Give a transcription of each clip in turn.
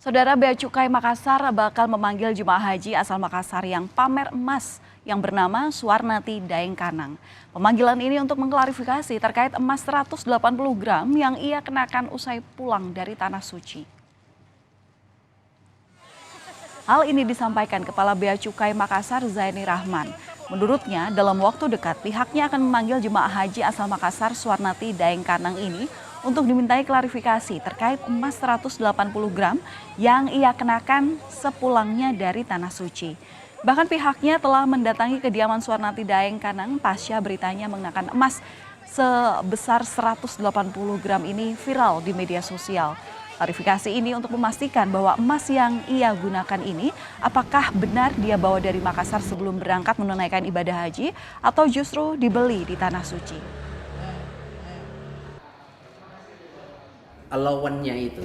Saudara, Bea Cukai Makassar bakal memanggil jemaah haji asal Makassar yang pamer emas yang bernama Suwarnati Daeng Kanang. Pemanggilan ini untuk mengklarifikasi terkait emas 180 gram yang ia kenakan usai pulang dari Tanah Suci. Hal ini disampaikan Kepala Bea Cukai Makassar Zaini Rahman. Menurutnya, dalam waktu dekat pihaknya akan memanggil jemaah haji asal Makassar Suwarnati Daeng Kanang ini untuk dimintai klarifikasi terkait emas 180 gram yang ia kenakan sepulangnya dari Tanah Suci. Bahkan pihaknya telah mendatangi kediaman Suwarnati Daeng Kanang pasca beritanya mengenakan emas sebesar 180 gram ini viral di media sosial. Klarifikasi ini untuk memastikan bahwa emas yang ia gunakan ini apakah benar dia bawa dari Makassar sebelum berangkat menunaikan ibadah haji atau justru dibeli di Tanah Suci. Allowance-nya itu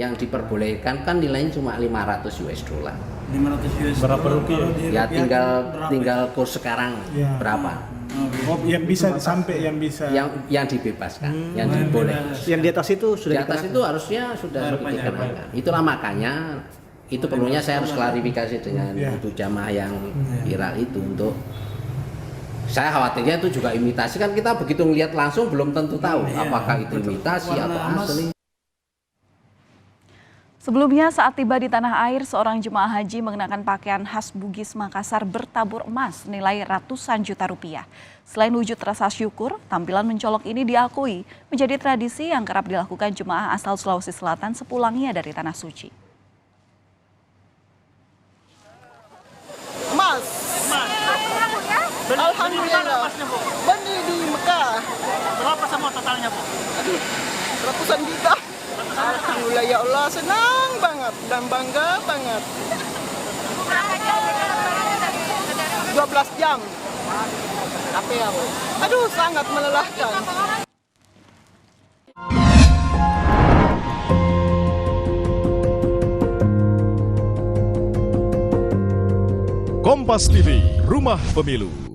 yang diperbolehkan kan nilainya cuma 500 US dollar. 500 US Berapa rupiah? Ya tinggal kurs sekarang Ya. berapa? Oh, yang bisa sampai yang bisa Yang dibebaskan, yang dibolehkan. Yang di atas itu sudah Di atas itu harusnya sudah dikenakan. Itulah makanya itu perlunya saya harus klarifikasi dengan ibu jamaah yang viral itu untuk saya khawatirnya itu juga imitasi, kan kita begitu ngelihat langsung belum tentu tahu apakah itu imitasi atau asli. Sebelumnya saat tiba di tanah air, seorang jemaah haji mengenakan pakaian khas Bugis Makassar bertabur emas nilai ratusan juta rupiah. Selain wujud rasa syukur, tampilan mencolok ini diakui menjadi tradisi yang kerap dilakukan jemaah asal Sulawesi Selatan sepulangnya dari Tanah Suci. Emas. Alhamdulillah. Beli di Mekah. Berapa sama totalnya, Bu? Aduh, ratusan juta. Alhamdulillah ya Allah, senang banget dan bangga banget. 12 jam. Capek aku. Aduh, sangat melelahkan. Kompas TV, Rumah Pemilu.